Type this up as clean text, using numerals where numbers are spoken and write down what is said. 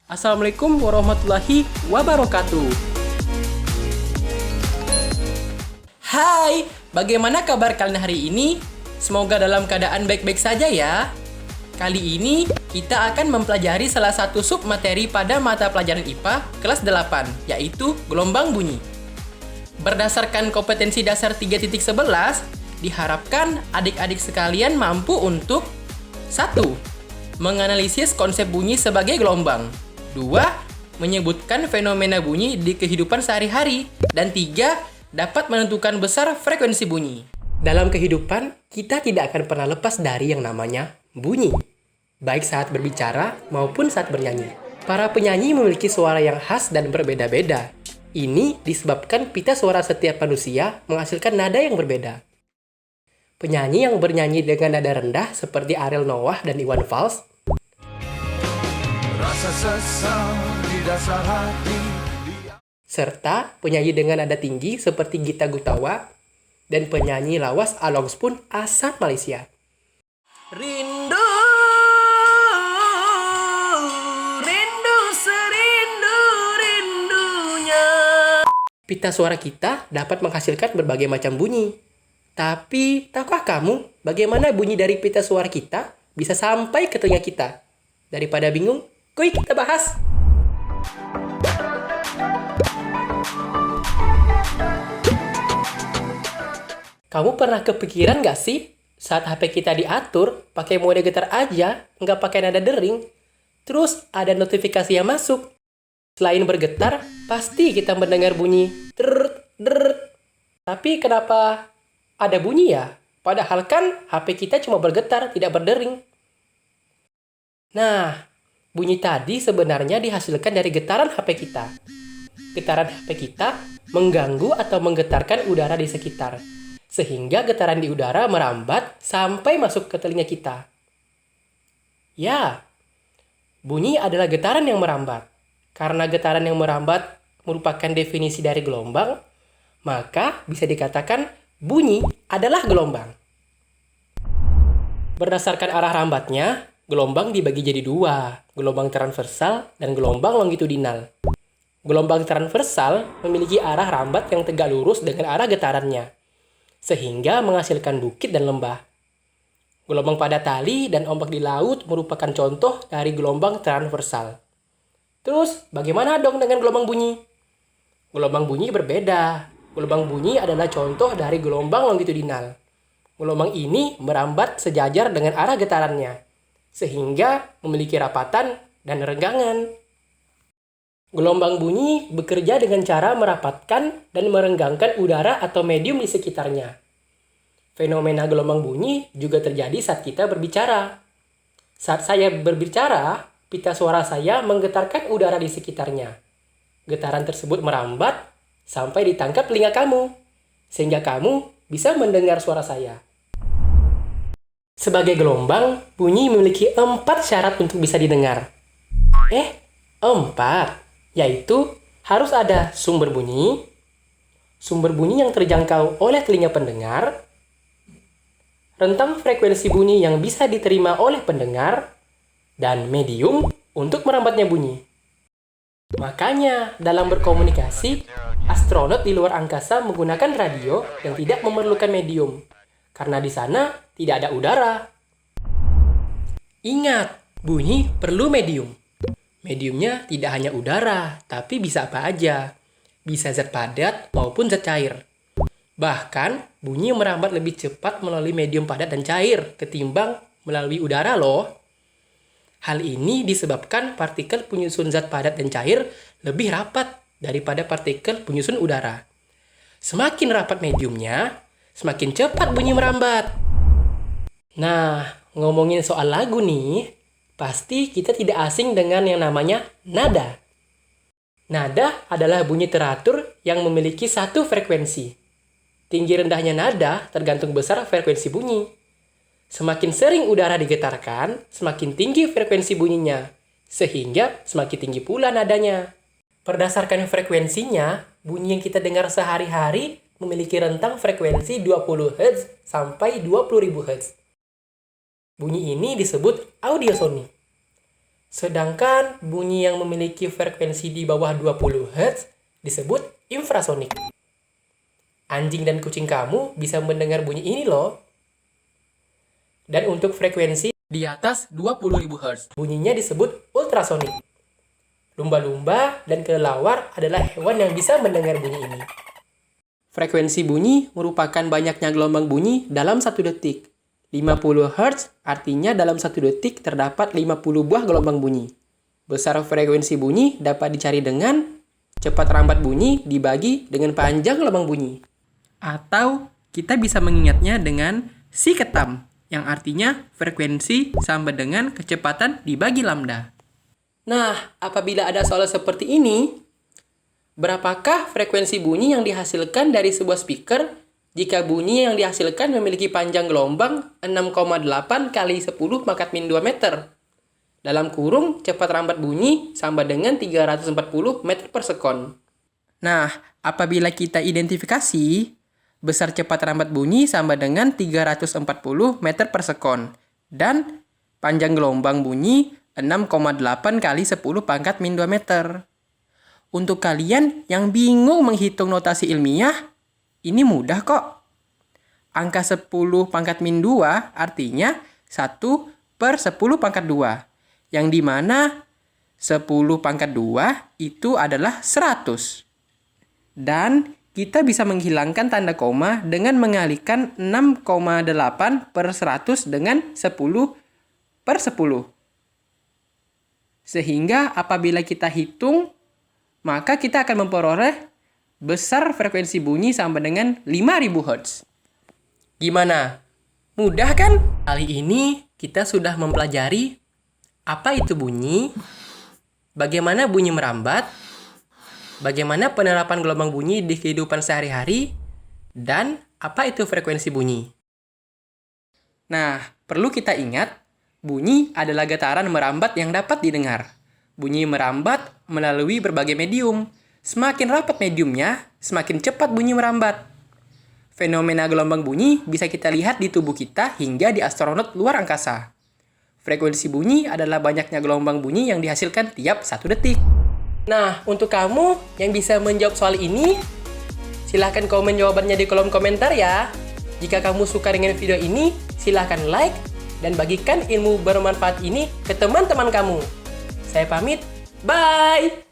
Assalamualaikum warahmatullahi wabarakatuh. Hai, bagaimana kabar kalian hari ini? Semoga dalam keadaan baik-baik saja ya. Kali ini kita akan mempelajari salah satu sub materi pada mata pelajaran IPA kelas 8, yaitu gelombang bunyi. Berdasarkan kompetensi dasar 3.11, diharapkan adik-adik sekalian mampu untuk 1. Menganalisis konsep bunyi sebagai gelombang. 2. Menyebutkan fenomena bunyi di kehidupan sehari-hari. Dan 3. Dapat menentukan besar frekuensi bunyi. Dalam kehidupan, kita tidak akan pernah lepas dari yang namanya bunyi. Baik saat berbicara maupun saat bernyanyi. Para penyanyi memiliki suara yang khas dan berbeda-beda. Ini disebabkan pita suara setiap manusia menghasilkan nada yang berbeda. Penyanyi yang bernyanyi dengan nada rendah seperti Ariel Noah dan Iwan Fals, rasa sesal di dasar hati. Serta penyanyi dengan nada tinggi seperti Gita Gutawa dan penyanyi lawas Alongs pun asal Malaysia. Rindu, rindu serindu rindunya. Pita suara kita dapat menghasilkan berbagai macam bunyi. Tapi, tahukah kamu bagaimana bunyi dari pita suara kita bisa sampai ke telinga kita? Daripada bingung, kuy kita bahas. Kamu pernah kepikiran gak sih saat HP kita diatur pakai mode getar aja, nggak pakai nada dering, terus ada notifikasi yang masuk. Selain bergetar, pasti kita mendengar bunyi deret, deret. Tapi kenapa ada bunyi ya? Padahal kan HP kita cuma bergetar, tidak berdering. Nah, bunyi tadi sebenarnya dihasilkan dari getaran HP kita. Getaran HP kita mengganggu atau menggetarkan udara di sekitar. Sehingga getaran di udara merambat sampai masuk ke telinga kita. Ya, bunyi adalah getaran yang merambat. Karena getaran yang merambat merupakan definisi dari gelombang, maka bisa dikatakan bunyi adalah gelombang. Berdasarkan arah rambatnya, gelombang dibagi jadi dua, gelombang transversal dan gelombang longitudinal. Gelombang transversal memiliki arah rambat yang tegak lurus dengan arah getarannya, sehingga menghasilkan bukit dan lembah. Gelombang pada tali dan ombak di laut merupakan contoh dari gelombang transversal. Terus, bagaimana dong dengan gelombang bunyi? Gelombang bunyi berbeda. Gelombang bunyi adalah contoh dari gelombang longitudinal. Gelombang ini merambat sejajar dengan arah getarannya, sehingga memiliki rapatan dan renggangan. Gelombang bunyi bekerja dengan cara merapatkan dan merenggangkan udara atau medium di sekitarnya. Fenomena gelombang bunyi juga terjadi saat kita berbicara. Saat saya berbicara, pita suara saya menggetarkan udara di sekitarnya. Getaran tersebut merambat sampai ditangkap telinga kamu, sehingga kamu bisa mendengar suara saya. Sebagai gelombang, bunyi memiliki 4 syarat untuk bisa didengar. 4, yaitu harus ada sumber bunyi yang terjangkau oleh telinga pendengar, rentang frekuensi bunyi yang bisa diterima oleh pendengar, dan medium untuk merambatnya bunyi. Makanya, dalam berkomunikasi, astronot di luar angkasa menggunakan radio yang tidak memerlukan medium, karena di sana tidak ada udara. Ingat, bunyi perlu medium. Mediumnya tidak hanya udara, tapi bisa apa aja. Bisa zat padat maupun zat cair. Bahkan, bunyi merambat lebih cepat melalui medium padat dan cair ketimbang melalui udara loh. Hal ini disebabkan partikel penyusun zat padat dan cair lebih rapat daripada partikel penyusun udara. Semakin rapat mediumnya, semakin cepat bunyi merambat. Nah, ngomongin soal lagu nih, pasti kita tidak asing dengan yang namanya nada. Nada adalah bunyi teratur yang memiliki satu frekuensi. Tinggi rendahnya nada tergantung besar frekuensi bunyi. Semakin sering udara digetarkan, semakin tinggi frekuensi bunyinya, sehingga semakin tinggi pula nadanya. Berdasarkan frekuensinya, bunyi yang kita dengar sehari-hari memiliki rentang frekuensi 20 Hz sampai 20.000 Hz. Bunyi ini disebut audiosonik. Sedangkan bunyi yang memiliki frekuensi di bawah 20 Hz disebut infrasonik. Anjing dan kucing kamu bisa mendengar bunyi ini loh. Dan untuk frekuensi di atas 20.000 Hz, bunyinya disebut ultrasonik. Lumba-lumba dan kelelawar adalah hewan yang bisa mendengar bunyi ini. Frekuensi bunyi merupakan banyaknya gelombang bunyi dalam 1 detik. 50 Hz artinya dalam 1 detik terdapat 50 buah gelombang bunyi. Besar frekuensi bunyi dapat dicari dengan cepat rambat bunyi dibagi dengan panjang gelombang bunyi. Atau kita bisa mengingatnya dengan si ketam, yang artinya frekuensi sama dengan kecepatan dibagi lambda. Nah, apabila ada soal seperti ini, berapakah frekuensi bunyi yang dihasilkan dari sebuah speaker jika bunyi yang dihasilkan memiliki panjang gelombang 6,8 kali 10 pangkat min 2 meter? Dalam kurung, cepat rambat bunyi sama dengan 340 meter per sekon. Nah, apabila kita identifikasi, besar cepat rambat bunyi sama dengan 340 meter per sekon. Dan panjang gelombang bunyi 6,8 kali 10 pangkat min 2 meter. Untuk kalian yang bingung menghitung notasi ilmiah, ini mudah kok. Angka 10 pangkat min 2 artinya 1 per 10 pangkat 2. Yang dimana 10 pangkat 2 itu adalah 100. Dan kita bisa menghilangkan tanda koma dengan mengalihkan 6,8 per 100 dengan 10 per 10. Sehingga apabila kita hitung, maka kita akan memperoleh besar frekuensi bunyi sama dengan 5000 Hz. Gimana? Mudah kan? Kali ini kita sudah mempelajari apa itu bunyi, bagaimana bunyi merambat, bagaimana penerapan gelombang bunyi di kehidupan sehari-hari, dan apa itu frekuensi bunyi. Nah, perlu kita ingat, bunyi adalah getaran merambat yang dapat didengar. Bunyi merambat melalui berbagai medium. Semakin rapat mediumnya, semakin cepat bunyi merambat. Fenomena gelombang bunyi bisa kita lihat di tubuh kita hingga di astronot luar angkasa. Frekuensi bunyi adalah banyaknya gelombang bunyi yang dihasilkan tiap 1 detik. Nah, untuk kamu yang bisa menjawab soal ini, silahkan komen jawabannya di kolom komentar ya. Jika kamu suka dengan video ini, silahkan like dan bagikan ilmu bermanfaat ini ke teman-teman kamu. Saya pamit, bye!